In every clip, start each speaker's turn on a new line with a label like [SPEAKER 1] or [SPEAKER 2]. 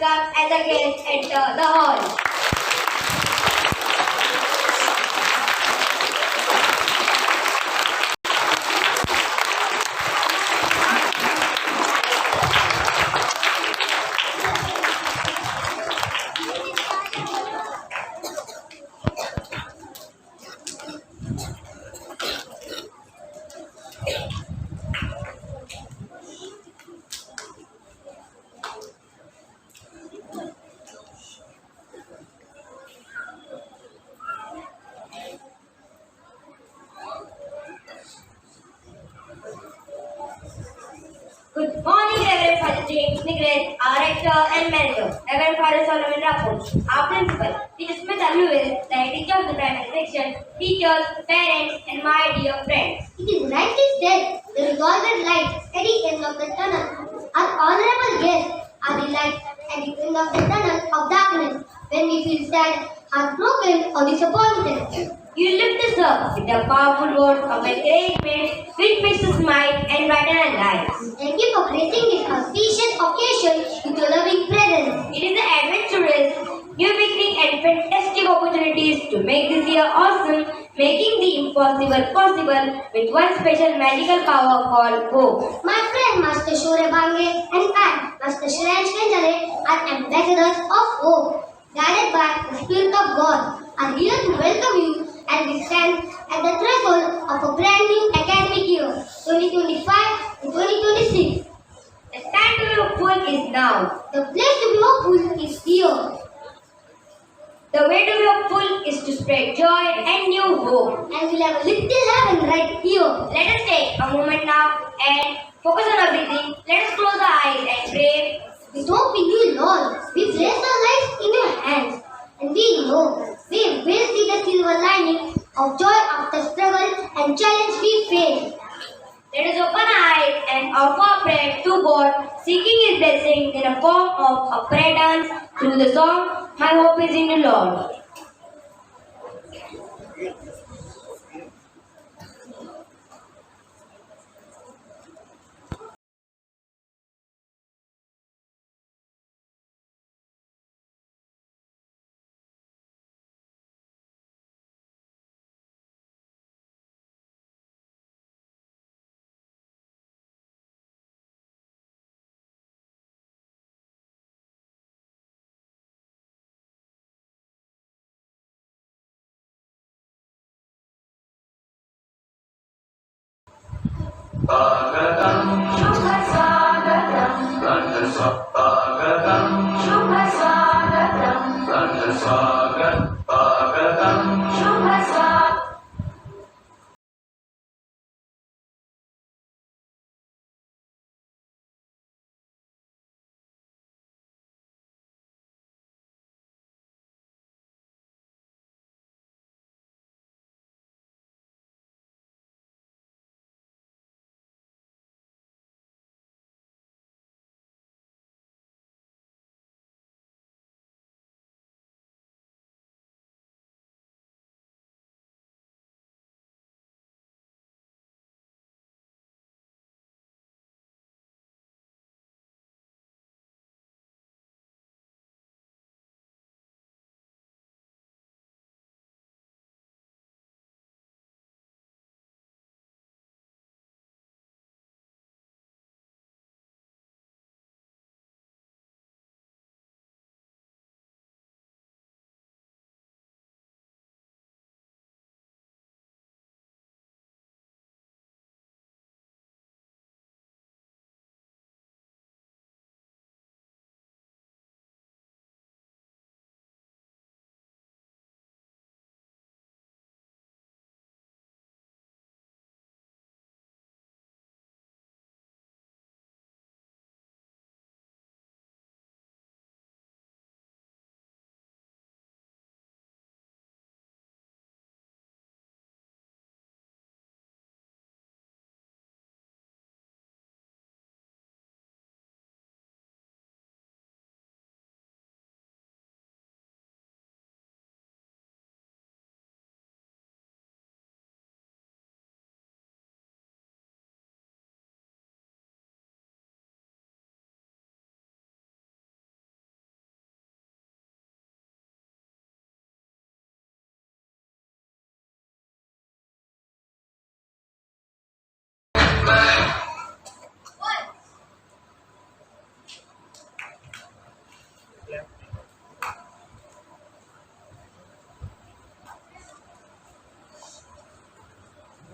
[SPEAKER 1] welcome as a guest enter the hall. Good morning, Reverend Father James Nigret, our rector and manager, Reverend Father Solomon Rapport, our principal, Teacher Smith Lewis, the teacher of the primary section, teachers, parents, and my dear friends.
[SPEAKER 2] It is rightly said, there is always light at the end of the tunnel. Our honorable guests are the light at the end of the tunnel of darkness when we feel sad, heartbroken, or disappointed.
[SPEAKER 1] You lift us up with the powerful words of encouragement which makes us smile and brighten our lives.
[SPEAKER 2] Thank you for gracing this auspicious occasion with your loving presence.
[SPEAKER 1] It is an adventurous, new beginning and fantastic opportunities to make this year awesome, making the impossible possible with one special magical power called hope.
[SPEAKER 2] My friend Master Shore Bange and I, Master Shreyansh Kanjale, are ambassadors of hope, guided by the Spirit of God, are here to welcome you as we stand at the threshold of a brand new academic year, 2025 to 2026.
[SPEAKER 1] The time to be hopeful is now.
[SPEAKER 2] The place to be hopeful is here,
[SPEAKER 1] The way to be hopeful is to spread joy and new hope.
[SPEAKER 2] and we'll have a little heaven right here.
[SPEAKER 1] Let us take a moment now and focus on our breathing. Let us close our eyes and pray.
[SPEAKER 2] With hope in you, Lord, we place our lives in your hands, and we know we will see the silver lining of joy after struggle and challenge we face.
[SPEAKER 1] Let us open our eyes and offer our prayer to God, seeking His blessing in the form of a prayer dance through the song My Hope is in the Lord.
[SPEAKER 3] स्वागतम् शुभ स्वागतम् स्वागतम् शुभ स्वागतम् स्वागतम् शुभ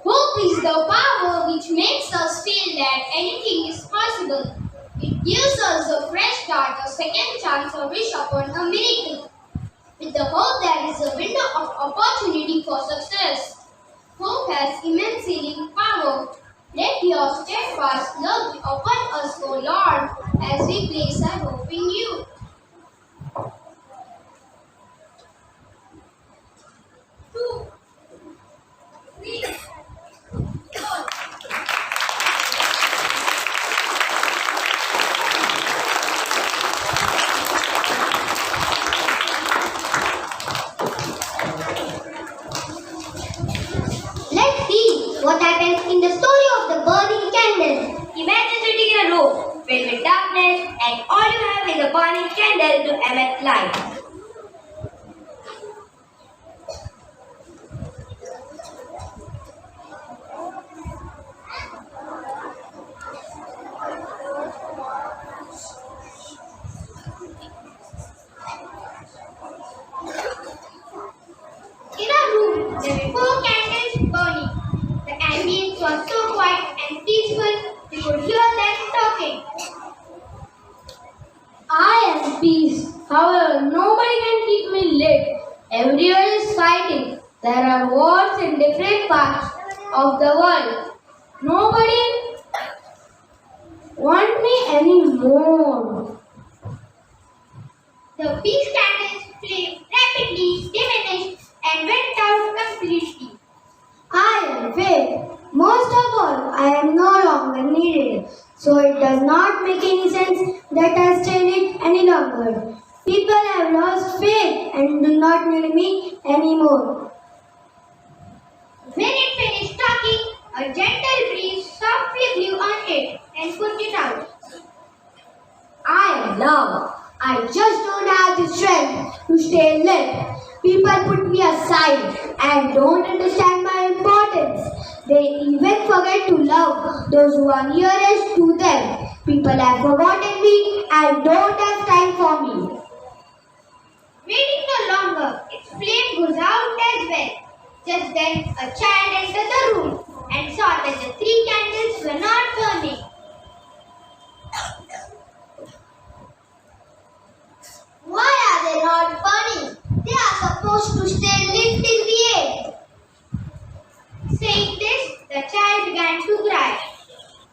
[SPEAKER 4] Hope is the power which makes us feel that anything is possible. It gives us a fresh start, a second chance, a wish upon a miracle. With the hope, there is a window of opportunity for success. Hope has immense healing power. Let your steadfast love be upon us, O Lord, as we place our hope in you. Two, three, four.
[SPEAKER 2] Let's see what happens in the story of the burning candle.
[SPEAKER 1] Imagine sitting in a room filled with darkness and all you have is a burning candle to emit light.
[SPEAKER 4] In a room, there were four candles burning. The ambience was so quiet and peaceful, we could hear them talking.
[SPEAKER 5] I am peace. However, nobody can keep me lit. Everyone is fighting. There are wars in different parts of the world. Nobody want me anymore.
[SPEAKER 4] The peace candles flame rapidly diminished and went out completely.
[SPEAKER 5] I am faith. Most of all, I am no longer needed. So it does not make any sense that I stay lit any longer. People have lost faith and do not need me anymore.
[SPEAKER 4] When it finished talking, a gentle breeze softly blew on it and put it out.
[SPEAKER 5] I am love. I just don't have the strength to stay lit. People put me aside and don't understand my importance. They even forget to love those who are nearest to them. People have forgotten me and don't have time for me.
[SPEAKER 4] Waiting no longer, its flame goes out as well. Just then, a child entered the room and saw that the three candles were not burning.
[SPEAKER 2] Why are they not burning? They are supposed to stay lit till the end.
[SPEAKER 4] Saying this, the child began to cry.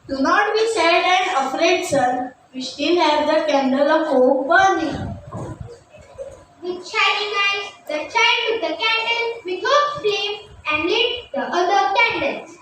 [SPEAKER 5] Do not be sad and afraid, son. We still have the candle of hope burning.
[SPEAKER 4] With shining eyes, the child took the candle with hope's flame and lit the other candles.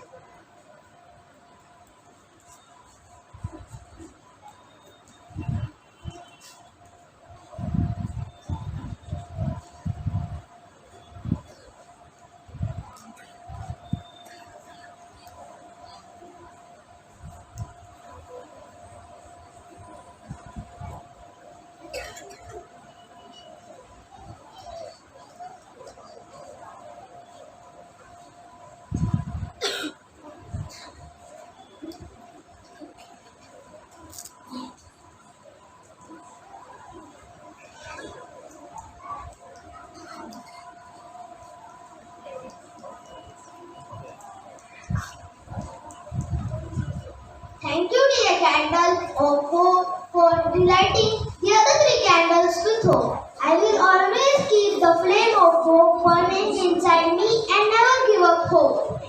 [SPEAKER 2] Thank you, dear candle of hope, for relighting the other three candles with hope. I will always keep the flame of hope burning inside me and never give up hope.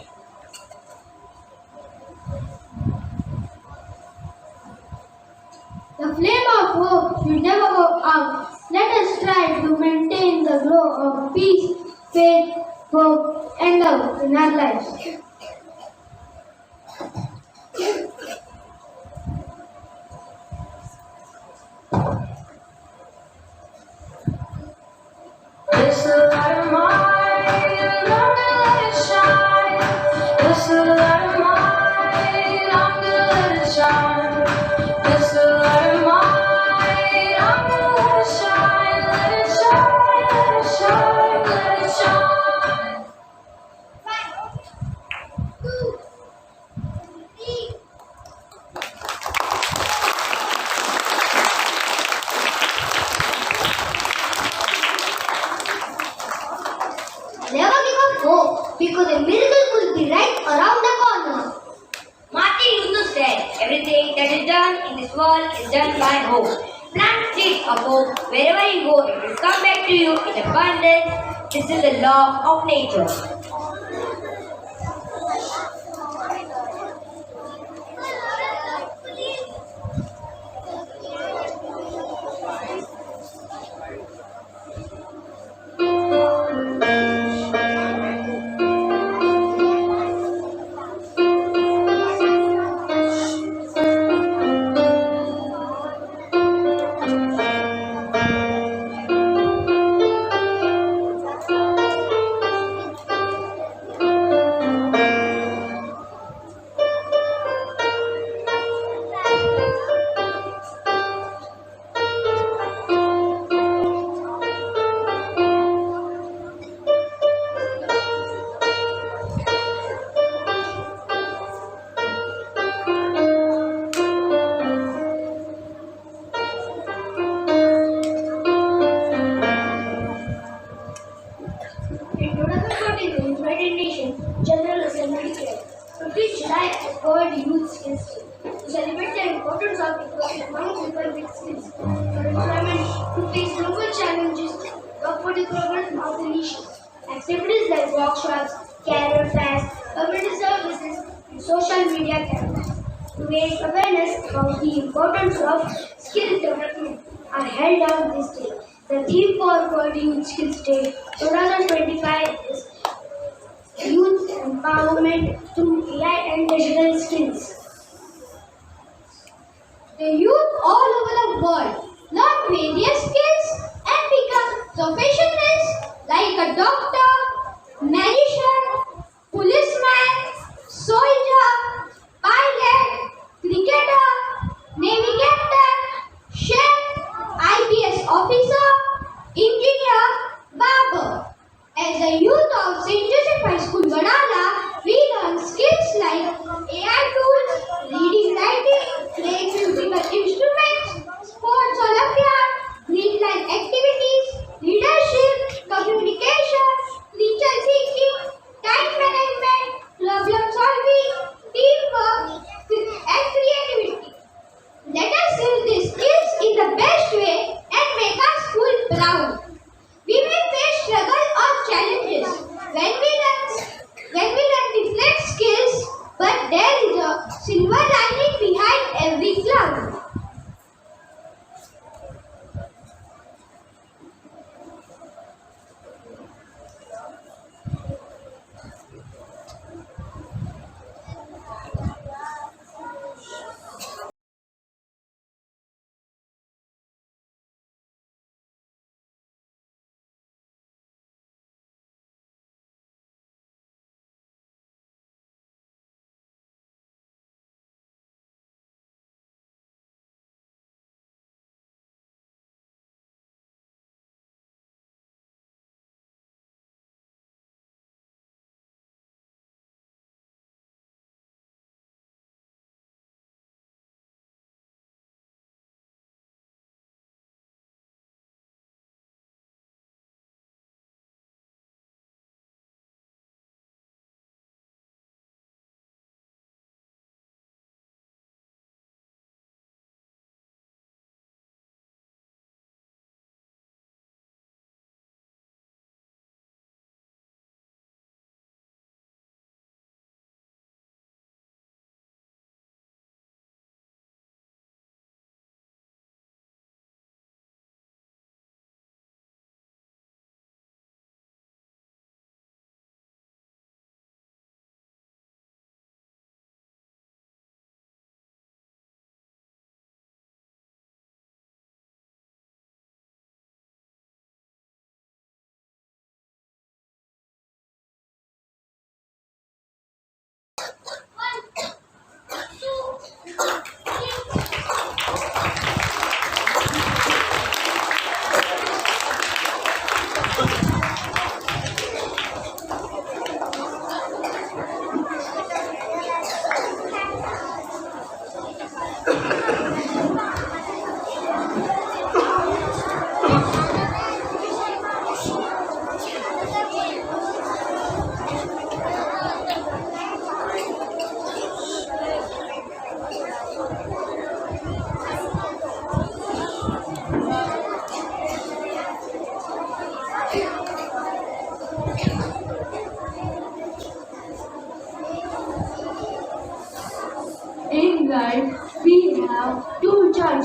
[SPEAKER 5] The flame of hope should never go out. Let us try to maintain the glow of peace, faith, hope, and love in our lives. It's a light of mine, I'm gonna let it shine. It's a light of mine, I'm gonna let it shine. It's a light of mine, I'm gonna let it shine. Let it shine, let it shine, let it shine.
[SPEAKER 4] 1, 2, 3,
[SPEAKER 1] world is done by hope. Plant seeds of hope wherever you go. It will come back to you in abundance. This is the law of nature.
[SPEAKER 2] In 2014, the United Nations General Assembly declared 15th July as World Youth Skills Day to celebrate the importance of equipping young people with skills for employment to face global challenges, work for the progress of the nation. Activities like workshops, career fairs, community services, and social media campaigns to raise awareness about the importance of skill development are held on this day. The theme for World Youth Skills Day 2025 is Youth Empowerment through AI and Digital Skills.
[SPEAKER 4] The youth all over the world learn various skills and become professionals like a doctor, magician, policeman, soldier, pilot, cricketer, navy captain, chef, IPS officer, engineer, barber. As a youth of St. Joseph High School, Vadala, we learn skills like AI tools, reading, writing, playing musical instruments, sports Olympiad, green line activities, leadership, communication, critical thinking, time management, problem solving, teamwork, and creativity. Let us use these skills in the best way and make our school proud. We may face struggle or challenges when we learn different skills, but there is a silver lining behind every cloud.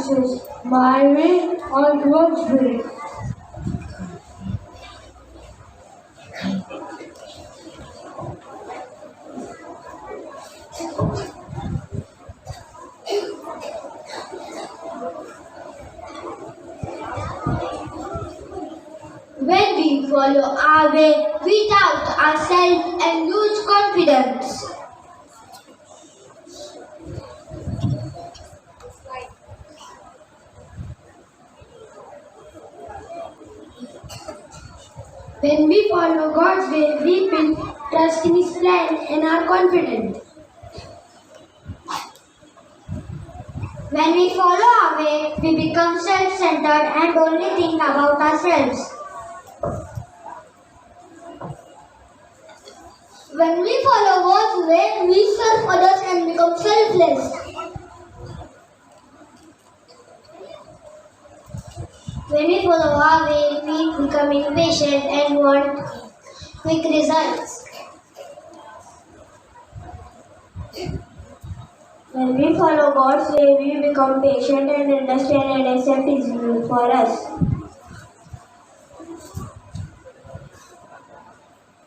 [SPEAKER 5] This is my way or God's way. When we follow our way, we doubt ourselves and lose confidence. When we follow God's way, we build trust in His plan and are confident. When we follow our way, we become self-centered and only think about ourselves. When we follow God's way, we serve others and become selfless. When we follow our way, we become impatient and want quick results. When we follow God's way, we become patient and understand and accept His will for us.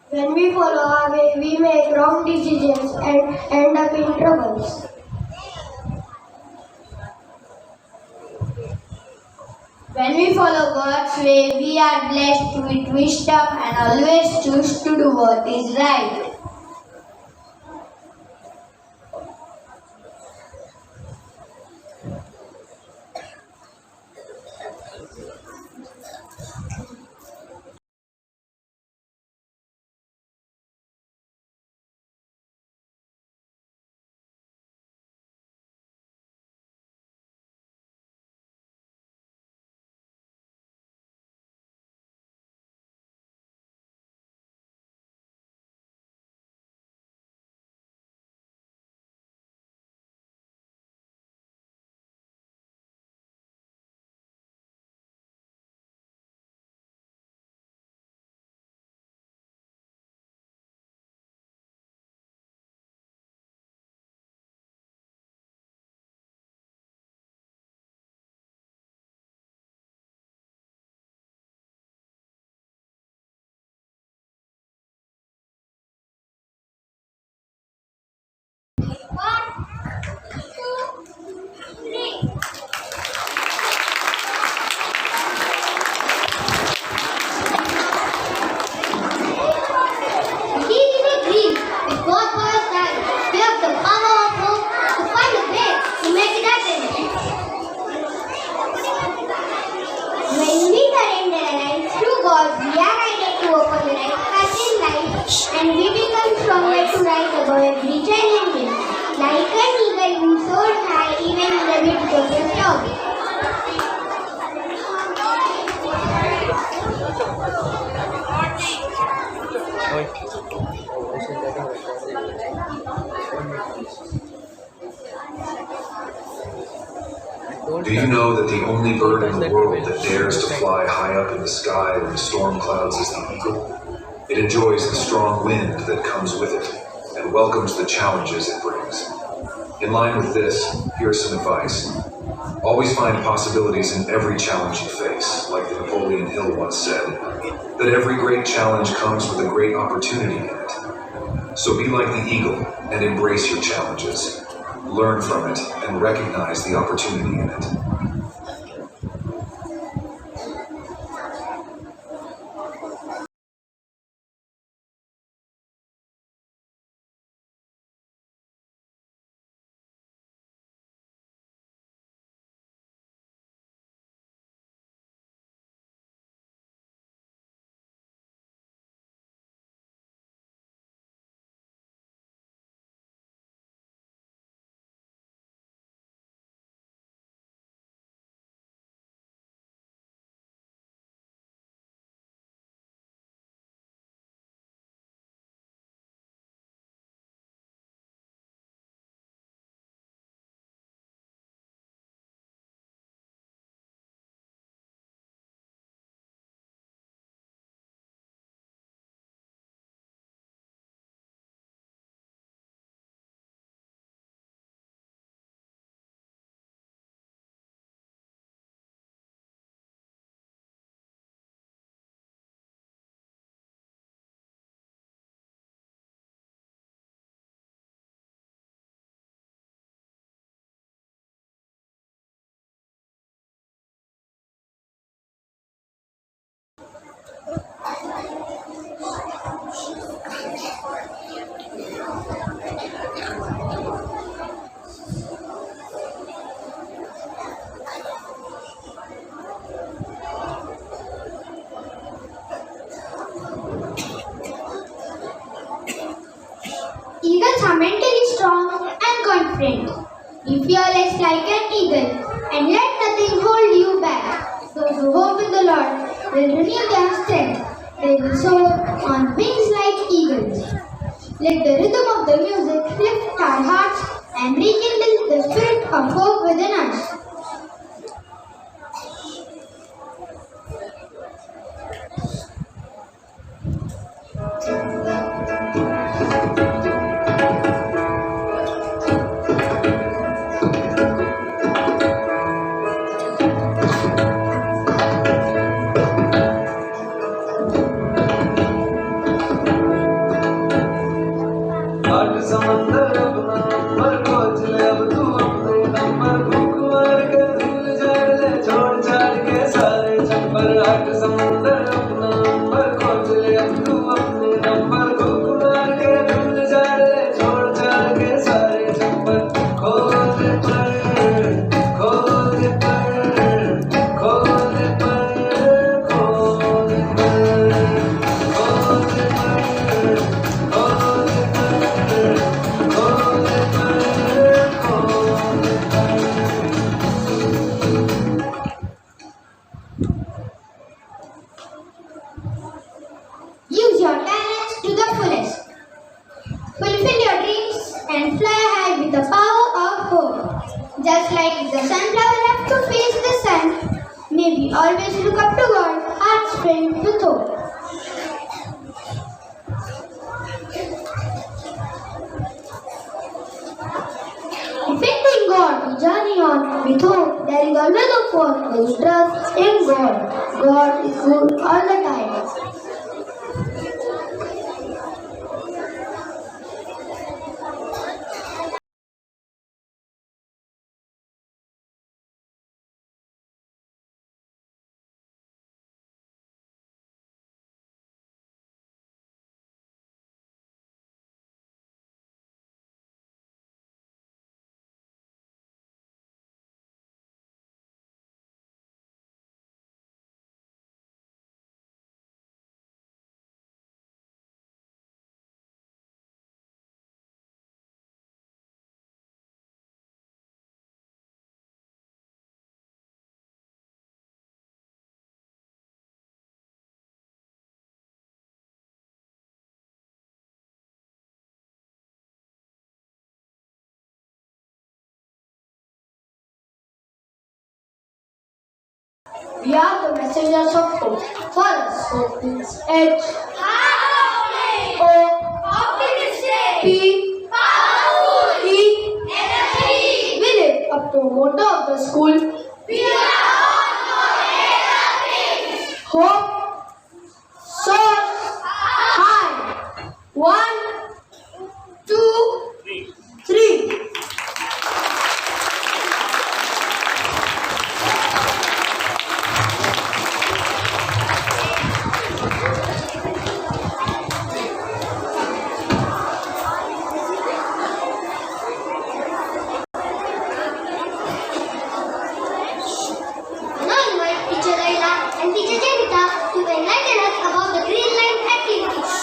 [SPEAKER 5] When we follow our way, we make wrong decisions and end up in troubles. When we follow God's way, we are blessed with wisdom and always choose to do what is right. He did agree with God for us that we have the power of hope to find a way to make it happen. When we surrender our lives to God, we are guided to open the right path in life and we become stronger to rise above every challenge. Like an eagle, we soar high even in the midst of the storm.
[SPEAKER 6] Do you know that the only bird in the world that dares to fly high up in the sky when the storm clouds is the eagle? It enjoys the strong wind that comes with it and welcomes the challenges it brings. In line with this, here's some advice. Always find possibilities in every challenge you face, like the Napoleon Hill once said, that every great challenge comes with a great opportunity in it. So be like the eagle and embrace your challenges. Learn from it and recognize the opportunity in it.
[SPEAKER 5] will renew their strength. They will soar on wings like eagles. Let the rhythm of the music lift our hearts and rekindle the spirit of hope within us.
[SPEAKER 3] आठ समंदर अपना number खोज ले अब तू अपने number भूख मार के धूल झाड़ ले छोड़ छाड़ के सारे चंबर आठ समंदर अपना नंबर खोज ले अब तू अपने नंबर भूख मार के धूल झाड़ ले छोड़ छाड़ के सारे चंबर खोज पर खोज पर खोज पर खोज
[SPEAKER 5] Use your talents to the fullest. Fulfill your dreams and fly high with the power of hope. Just like the sunflower have to face the sun, may we always look up to God, hearts filled with hope. Depending God, we journey on with hope. There is always a hope. There is trust in God. God is good all the time. We are the messengers of hope. For us, hope means H. O.
[SPEAKER 1] Optimistic.
[SPEAKER 5] P.
[SPEAKER 1] Powerful.
[SPEAKER 5] E.
[SPEAKER 1] Energy.
[SPEAKER 5] We live up to the motto of the school.
[SPEAKER 1] We are all for things.
[SPEAKER 5] Hope soars high. 1, 2, 3.
[SPEAKER 2] Now invite Teacher Laila and Teacher Jevita to enlighten us about the Green Line activities.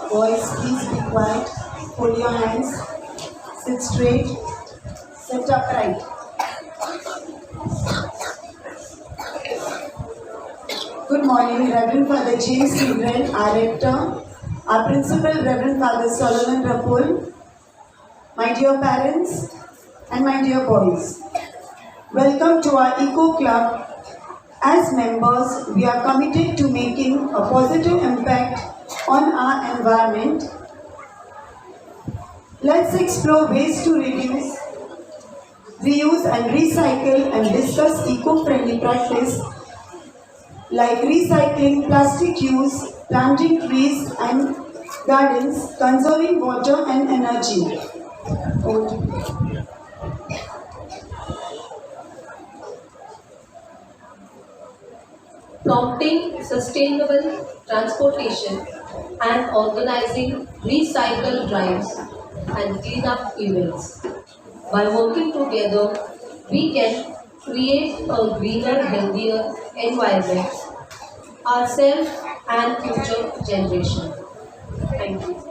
[SPEAKER 7] Boys, please be quiet. Hold your hands. Sit straight. Sit upright. Good morning, Reverend Father James Sindren, our rector, our principal, Reverend Father Solomon Rapul, my dear parents, and my dear boys. Welcome to our Eco Club. As members, we are committed to making a positive impact on our environment. Let's explore ways to reduce, reuse and recycle and discuss eco-friendly practice like recycling, plastic use, planting trees and gardens, conserving water and energy. Over to you.
[SPEAKER 8] Prompting sustainable transportation and organizing recycle drives and cleanup events. By working together, we can create a greener, healthier environment ourselves and future generation. Thank you.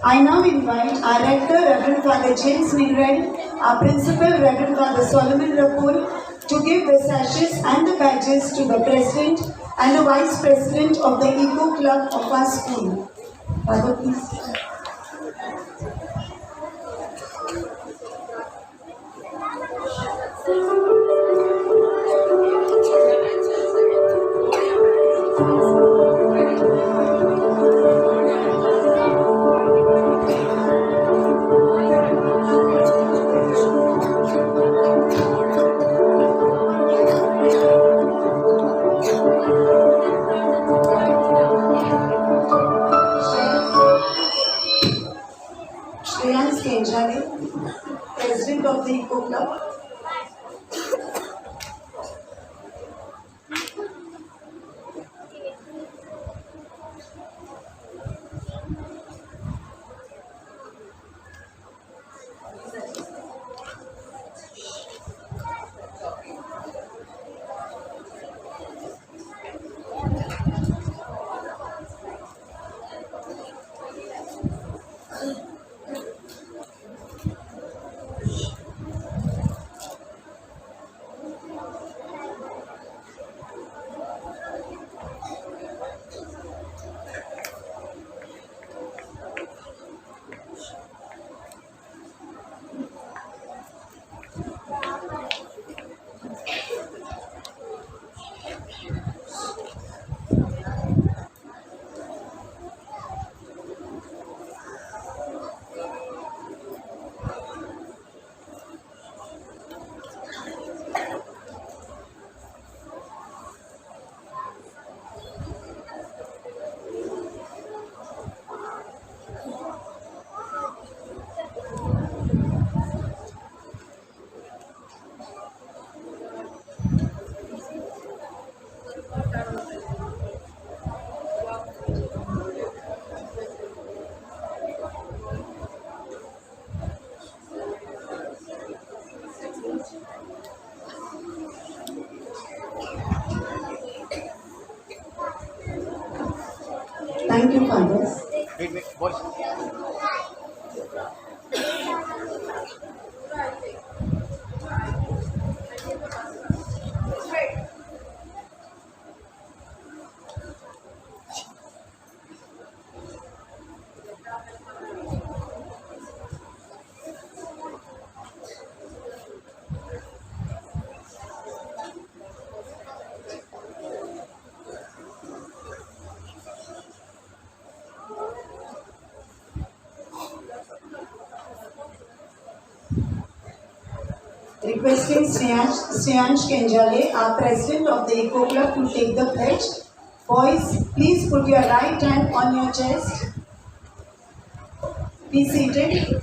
[SPEAKER 7] I now invite our Rector, Reverend Father James Miguel, our Principal, Reverend Father Solomon Rapul, to give the sashes and the badges to the President and the Vice President of the Eco Club of our school. Father, please. Shreyans Kenjale, President of the Eco Club. Thank you, fathers. Requesting Shreyans Kenjale, our President of the Eco Club, to take the pledge. Boys, please put your right hand on your chest. Be seated.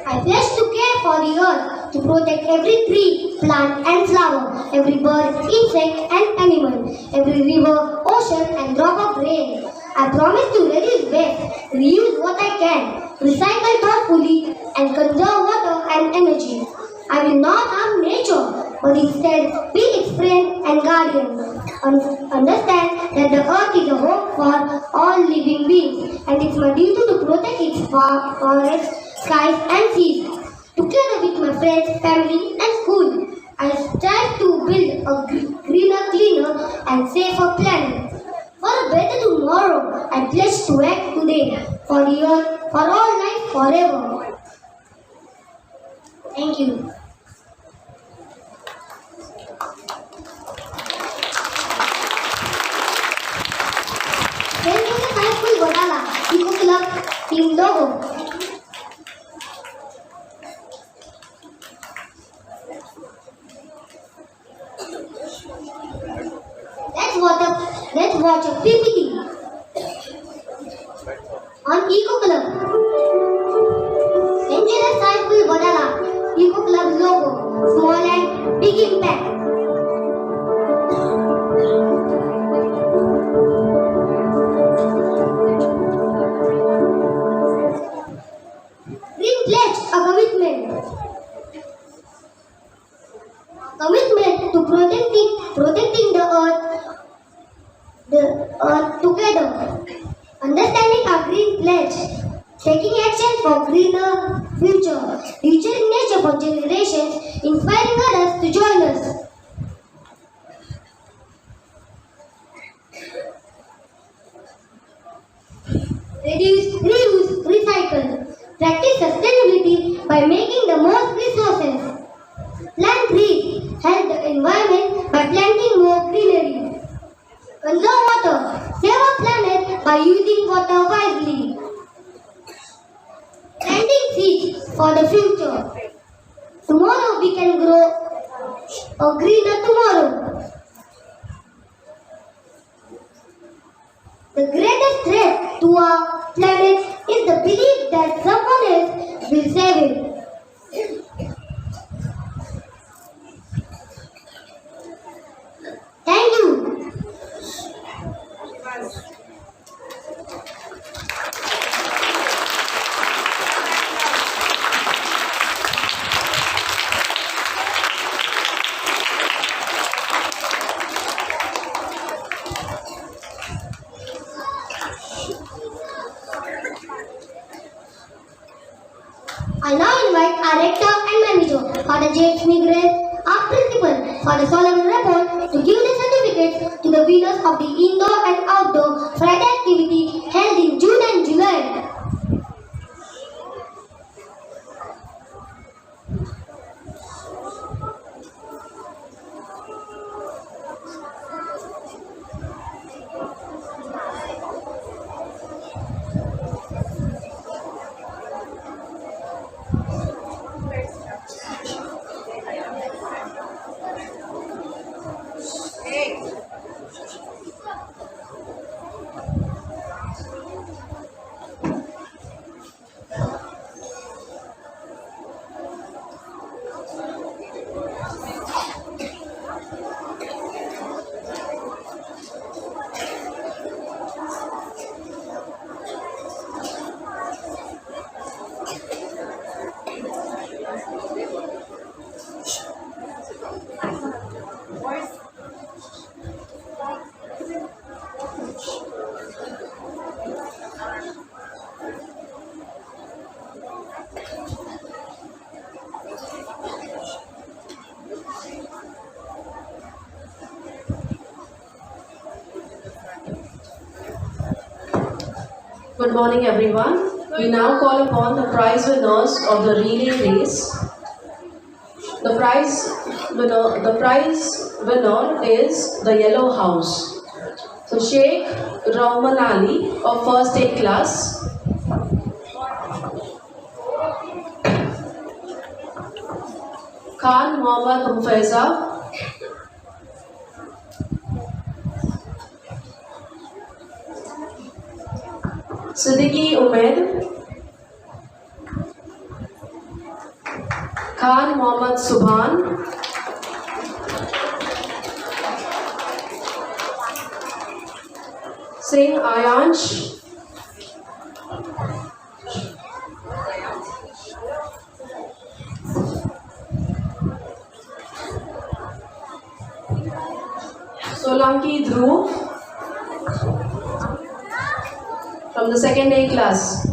[SPEAKER 2] I pledge to care for the earth, to protect every tree, plant and flower, every bird, insect and animal, every river, ocean and drop of rain. I promise to reduce waste, reuse what I can, recycle thoughtfully and conserve water and energy. I will not harm nature, but instead be its friend and guardian. Understand that the earth is a home for all living beings, and it's my duty to protect its forests, skies and seas. Together with my friends, family and school, I strive to build a greener, cleaner and safer planet. For a better tomorrow, I pledge to act today for the earth, for all life, forever. Thank you. Welcome to High School Wadala, Eco Club Team Logo. let's watch a PPT on Eco Club. Engineer Saiful Wadala, Eco Club logo, small and big impact. Green pledge, a commitment to protecting the earth together. Understanding our green pledge, taking action for greener future, nurturing nature for generations, inspiring others to join us. Reduce, reuse, recycle. Practice sustainability by making the most resources. Plant trees. Help the environment by planting more greenery. Conserve water. Save our planet by using water wisely. Planting seeds for the future. Tomorrow we can grow a greener tomorrow. The greatest threat to our planet is the belief that someone else will save it. Thank you. I now invite our rector and manager, Father James Nigres, our principal, Father Solomon Rapport, to give the certificates to the winners of the indoor and outdoor Friday activity held in June and July.
[SPEAKER 8] Good morning, everyone. We now call upon the prize winners of the relay race. The prize winner is the Yellow House. So Sheikh Rahman Ali of First Aid class. Khan Mohammad Mufaiza. Siddiqui Umaid. Khan Mohammad Subhan. Singh Ayansh. Solanki Dhruv from the second A class.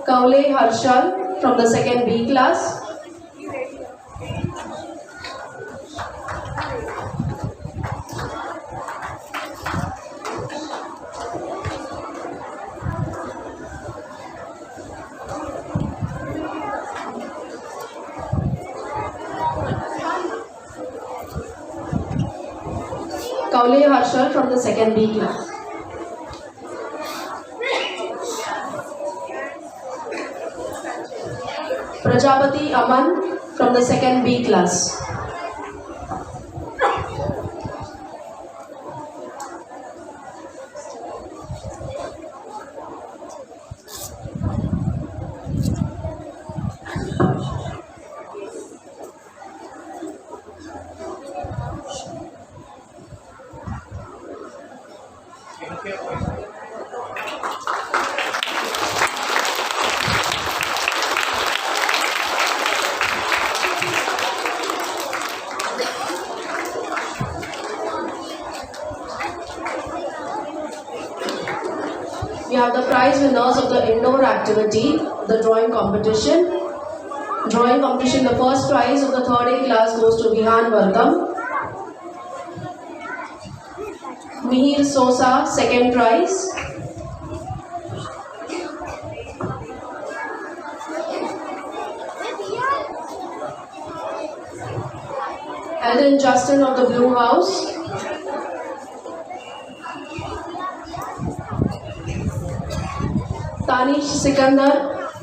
[SPEAKER 8] Kaule Harshal from the second B class. Kaule Harshal from the second B class. Prajapati Aman from the 2nd B class. We have the prize winners of the indoor activity, the drawing competition. Drawing competition, the first prize of the 3rd A class goes to Vihan Vargam. Mihir Sosa, 2nd prize. Eldon Justin of the Blue House. Tanish Sikandar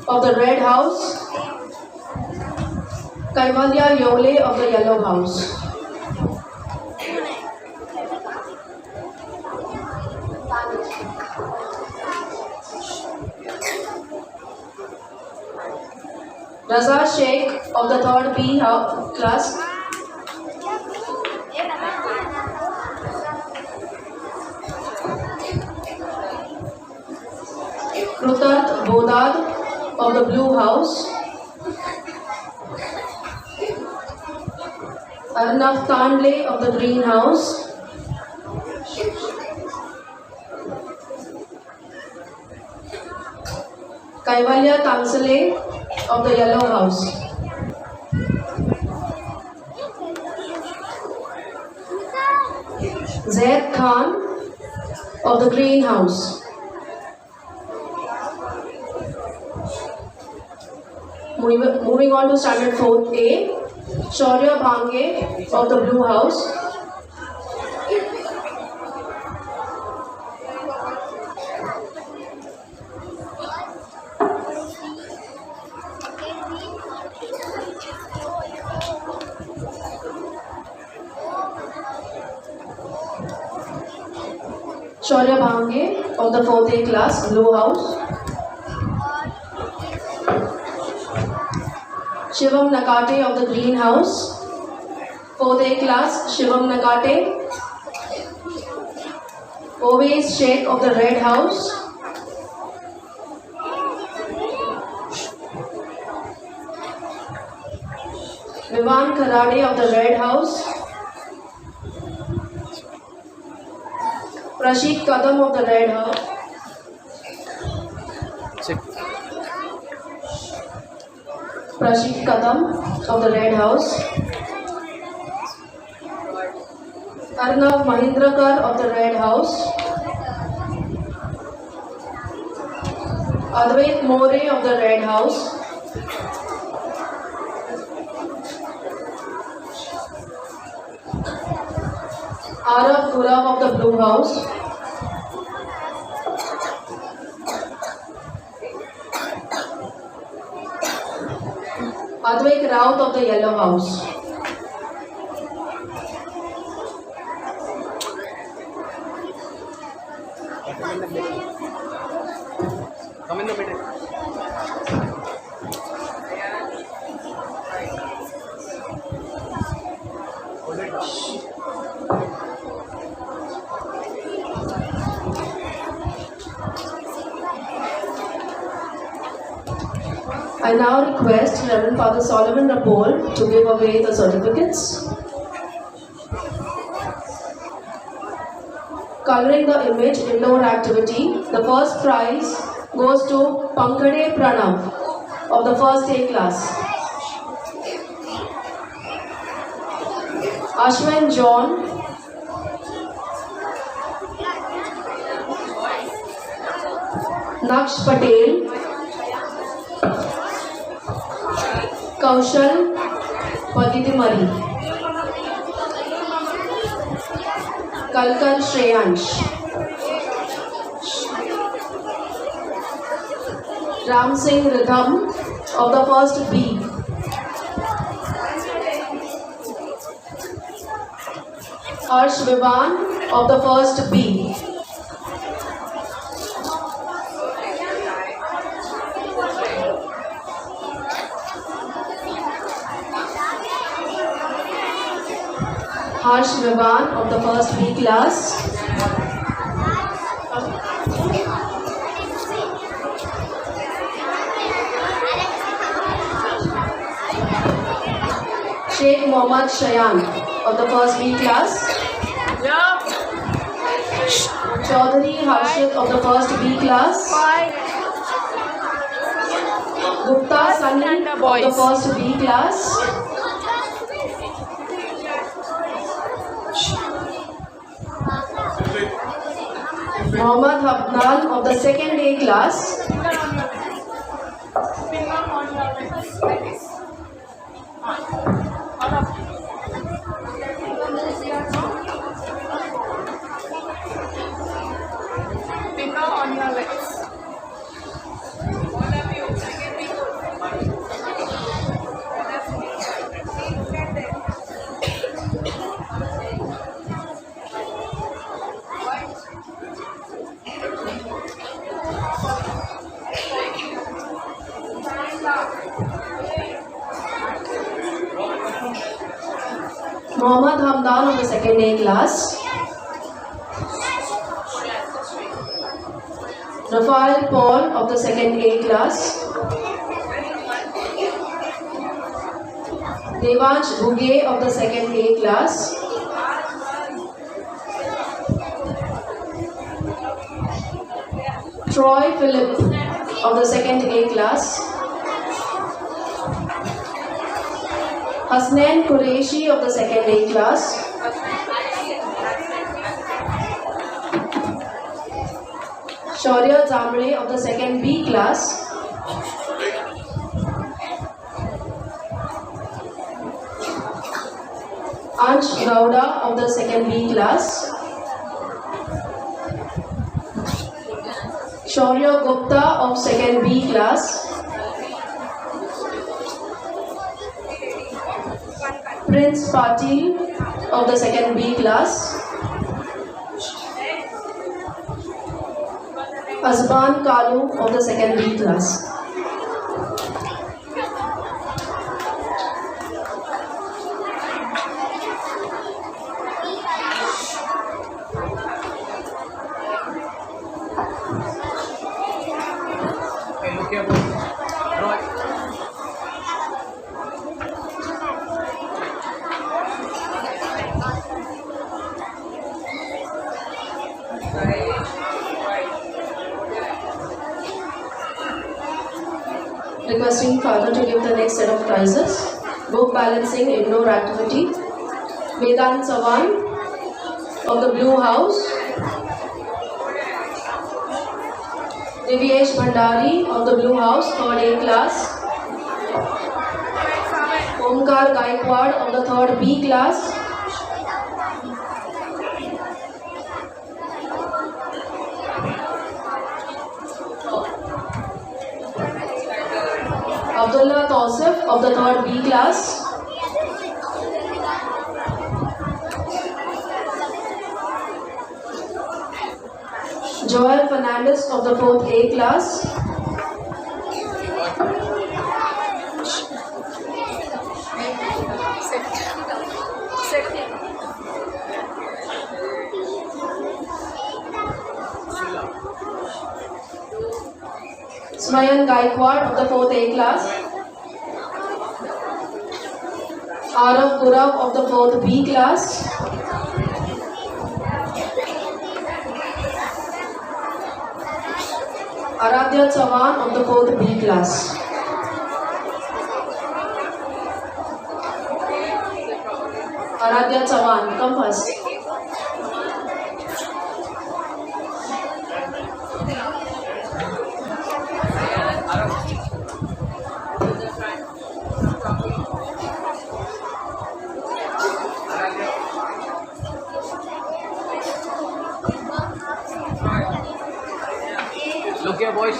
[SPEAKER 8] of the Red House. Kaivalya Yole of the Yellow House. Raza Sheikh of the 3rd B class. Krutat Bodad of the Blue House. Arnav Tandle of the Green House. Kaivalya Tansale of the Yellow House. Zaid Khan of the Green House. Moving on to standard 4th A, Shaurya Bhange of the Blue House. Shaurya Bhange of the 4th A class, Blue House. Shivam Nakate of the Green House, 4th A class, Shivam Nakate. Oveis Sheikh of the Red House. Vivan Kharade of the Red House. Prashik Kadam of the Red House. Prashik Kadam of the Red House. Arnav Mahindrakar of the Red House. Advait More of the Red House. Arav Gurav of the Blue House. Advait Raut of the Yellow House.
[SPEAKER 9] Come in the middle.
[SPEAKER 8] I now request Reverend Father Solomon Rapol to give away the certificates. Coloring the image indoor activity. The first prize goes to Pankade Pranav of the 1st A class. Ashwin John. Naksh Patel. Kaushal Padidimari. Kalkal Shreyansh. Ram Singh Ridham. of the first B. Harsh Vivan of the first B. Harsh Vivan of the first B class. Sheikh Mohammad Shayan of the first B class. Chaudhary Harshit of the first B class. Gupta Sunny of the first B class. Mohammad Habnan of the second A class. Mohammad Hamdan of the second A class. Rafael Paul of the second A class. Devansh Bhuge of the second A class. Troy Philip of the second A class. Hasnain Qureshi of the second A class. Shaurya Zamre of the second B class. Ansh Gowda of the second B class. Shaurya Gupta of second B class. Prince Patil of the second B class. Azban Kalu of the second B class.
[SPEAKER 9] Okay, look here, boys. Draw it.
[SPEAKER 8] Requesting father to give the next set of prizes. Book balancing ignore activity. Vedant Sawan of the Blue House. Divyesh Bhandari of the Blue House, third A class. Omkar Gaikwad of the third B class. Abdullah Tausif of the third B class. Joel Fernandez of the fourth A class. Smayan Gaikwad of the fourth A class. Arav Gurav of the fourth B class. Aradhya Chavan of the fourth B class. Aradhya Chavan, come first.
[SPEAKER 9] Look here, boys.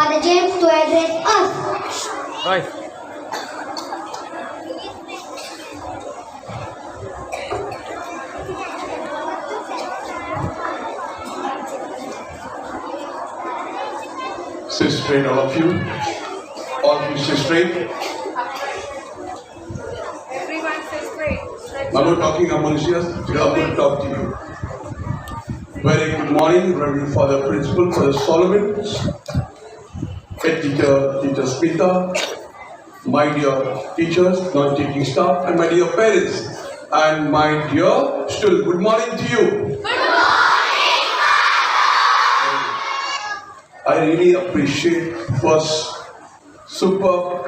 [SPEAKER 2] Father James to address us.
[SPEAKER 9] Right.
[SPEAKER 10] Sit straight, all of you. All of you sit straight.
[SPEAKER 11] Everyone say straight.
[SPEAKER 10] I'm not talking Mauritius, I'm going to talk to you. Very good morning, Reverend Father Principal, Father Solomon, Head Teacher, Teacher Smita, my dear teachers, non-teaching staff, and my dear parents, and my dear students. Good morning to you. I really appreciate first superb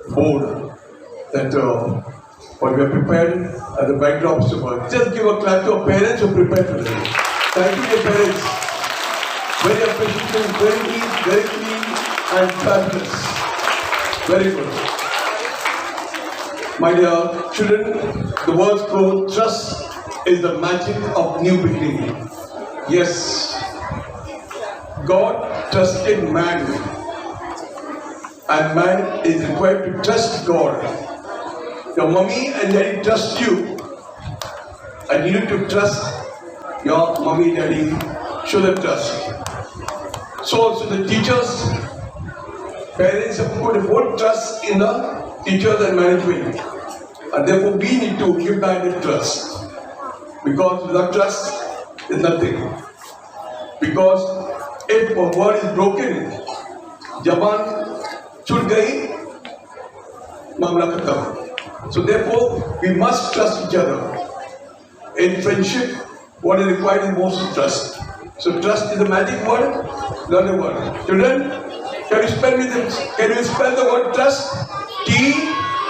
[SPEAKER 10] board that what we have prepared at the backdrop of super. Just give a clap to our parents who prepared today. Thank you, dear parents. Very appreciative, very neat, very clean, and fabulous. Very good. My dear children, the words go, trust is the magic of new beginning. Yes. God trusted man, and man is required to trust God. Your mommy and daddy trust you, and you need to trust your mommy and daddy. Show them trust. So also the teachers, parents have put full trust in the teachers and management, and therefore we need to give back the trust, because without trust is nothing. Because if a word is broken, Jaban chut gayi, mamla khatam. So therefore, we must trust each other. In friendship, what is required is most trust. So trust is the magic word, not a word. Children, can you spell me this? Can you spell the word trust? T-R-U-S-T.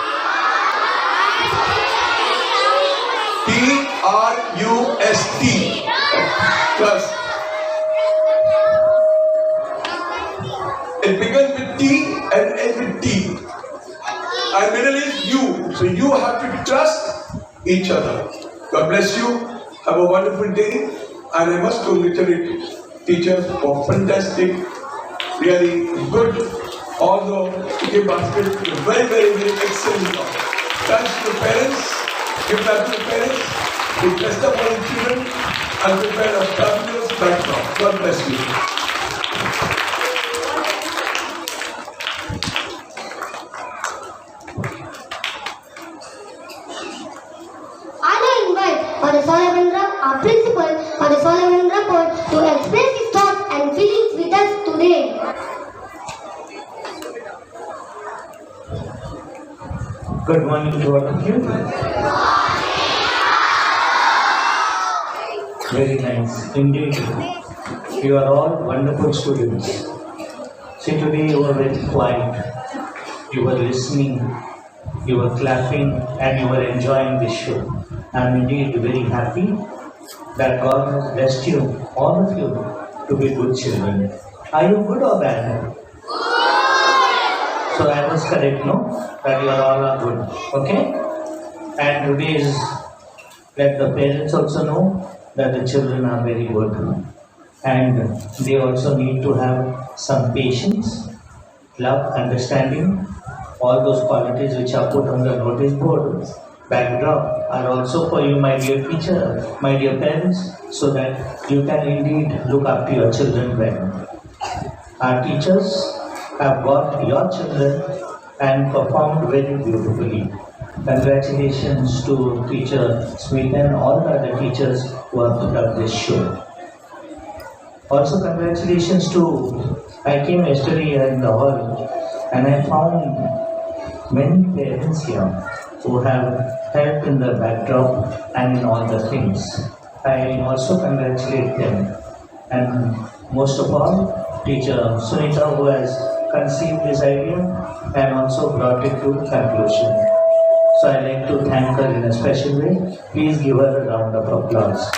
[SPEAKER 10] Trust. It begins with T and ends with T. And middle is you. So you have to trust each other. God bless you. Have a wonderful day. And I must congratulate teachers for fantastic, really good, although give basket, very excellent job. Thanks to the parents. Give that to the parents. We bless up all the children and prepare a fabulous backdrop. God bless you.
[SPEAKER 2] Father Solomon, our principal, Father Solomon Rapport, to express his thoughts and feelings with us today.
[SPEAKER 12] Good morning to all of you. Very nice. Indeed, you are all wonderful students. See, today you were very quiet. You were listening, you were clapping, and you were enjoying this show. I am indeed very happy that God has blessed you, all of you, to be good children. Are you good or bad? So I was correct, no? That you are all good. Okay? And today is, let the parents also know that the children are very good. And they also need to have some patience, love, understanding. All those qualities which are put on the notice board, backdrop, are also for you, my dear teacher, my dear parents, so that you can indeed look after your children well. Our teachers have got your children and performed very beautifully. Congratulations to teacher Smith and all the other teachers who have put up this show. Also congratulations to, I came yesterday here in the hall and I found many parents here who have helped in the backdrop and in all the things. I also congratulate them. And most of all, teacher Sunita, who has conceived this idea and also brought it to conclusion. So I'd like to thank her in a special way. Please give her a round of applause.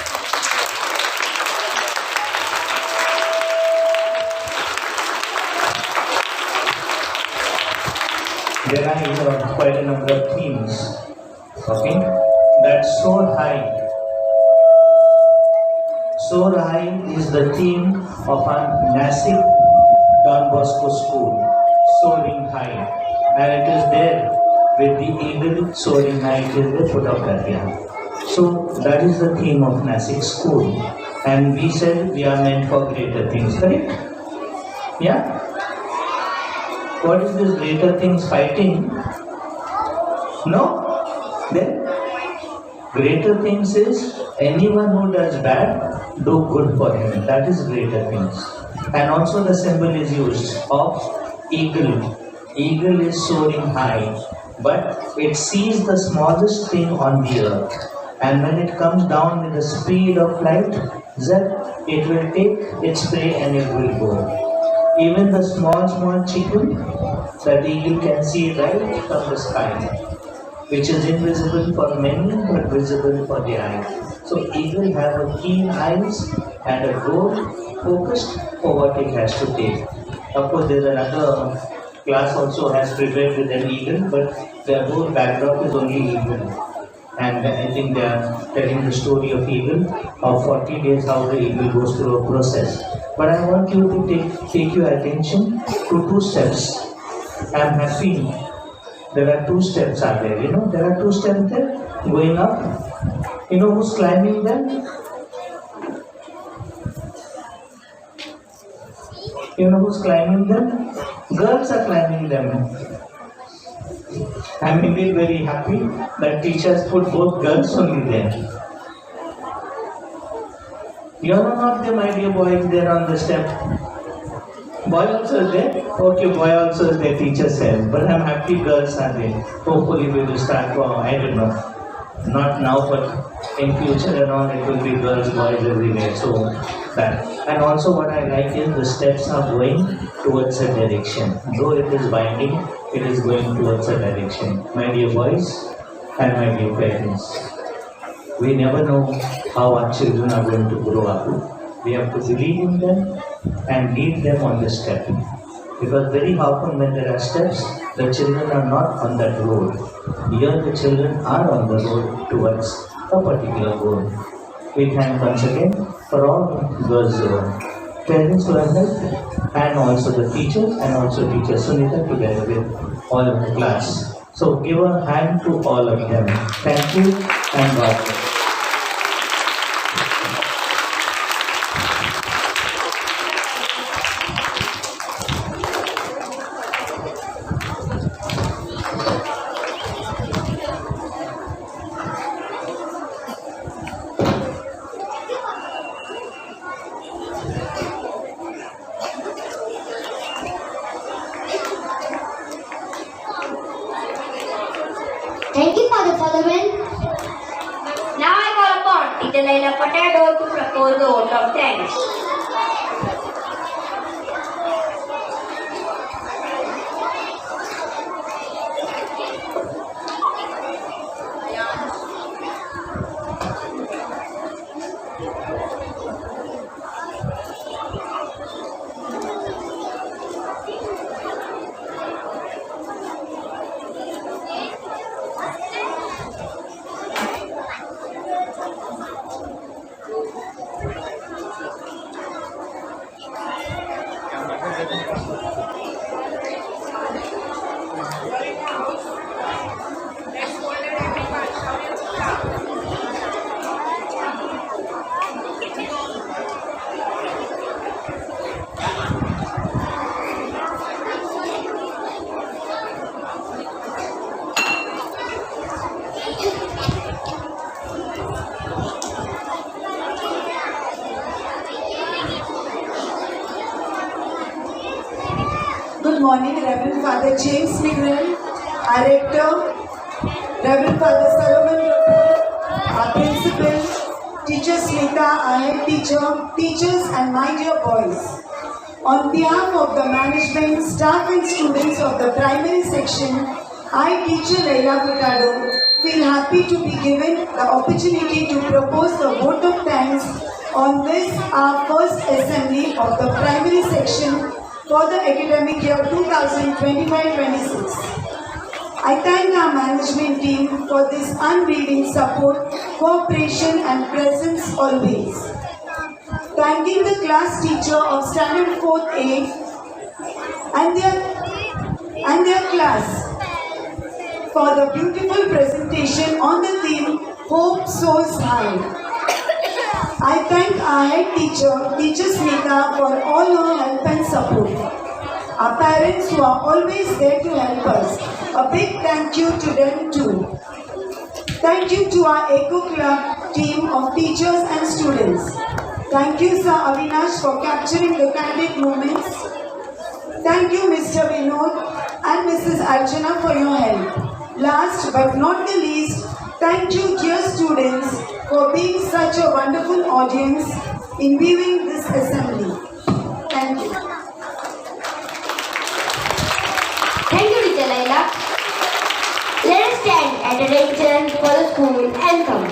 [SPEAKER 12] There are quite a number of themes, okay, that's so high, Soar High is the theme of our Nasik Don Bosco School, Soaring High. And it is there with the eagle soaring high till the foot of Gatiya. So that is the theme of Nasik School. And we said we are meant for greater things, correct? Yeah? What is this greater things fighting? No? Then greater things is anyone who does bad, do good for him. That is greater things. And also the symbol is used of eagle. Eagle is soaring high, but it sees the smallest thing on the earth. And when it comes down with the speed of light, it will take its prey and it will go. Even the small chicken, that eagle can see right from the sky, which is invisible for many but visible for the eye. So eagle have a keen eyes and a goal focused for what it has to take. Of course, there is another class also has prepared with an eagle, but their whole backdrop is only eagle. And I think they are telling the story of eagle, of 40 days how the eagle goes through a process. But I want you to take your attention to 2 steps. I am happy. There are 2 steps are there. You know, there are 2 steps there going up. You know who's climbing them? You know who's climbing them? Girls are climbing them. I'm indeed very happy that teachers put both girls only there. You are not there, my dear boys, there on the step. Boy also is there? Okay, boy also is there, teacher says. But I'm happy girls are there. Hopefully we will start, I don't know. Not now, but in future and all, it will be girls, boys everywhere. So that. And also what I like is the steps are going towards a direction. Though it is winding, it is going towards a direction. My dear boys and my dear parents, we never know how our children are going to grow up. We have to believe in them and lead them on the step. Because very often when there are steps, the children are not on that road. Here the children are on the road towards a particular goal. We thank once again for all those parents who have helped, and also the teachers, and also teacher Sunita together with all of the class. So give a hand to all of them. Thank you and God bless.
[SPEAKER 2] Thank you, Father Solomon.
[SPEAKER 1] Now I call upon Teacher Laila Patador to propose the vote of thanks.
[SPEAKER 7] Good morning, Reverend Father James Miguel, our rector, Reverend Father Solomon Rapport, our principal, Teacher Smita, our head teacher, teachers and my dear boys. On behalf of the management, staff and students of the primary section, I, Teacher Laila Patador, feel happy to be given the opportunity to propose the vote of thanks on this, our first assembly of the primary section for the academic year 2025-26. I thank our management team for this unwavering support, cooperation and presence always. thanking the class teacher of Standard 4th A and their class for the beautiful presentation on the theme Hope Soars High. I thank our head teacher Smita, for all her help and support. Our parents who are always there to help us. A big thank you to them too. Thank you to our Eco Club team of teachers and students. Thank you Sir Avinash for capturing the candid moments. Thank you Mr. Vinod and Mrs. Archana for your help. Last but not the least, thank you dear students for being such a wonderful audience in viewing this assembly. Thank you.
[SPEAKER 5] Thank you, Teacher Laila. Let us stand at attention for the school anthem.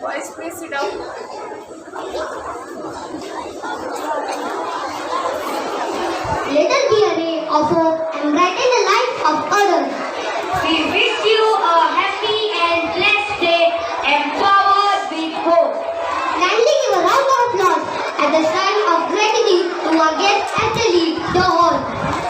[SPEAKER 11] Boys, please sit down.
[SPEAKER 2] Let us be a ray of hope and brighten the lives of others.
[SPEAKER 1] We wish you a happy and blessed day, empowered with hope.
[SPEAKER 2] Kindly give a round of applause at the sign of gratitude to our guests at the hall.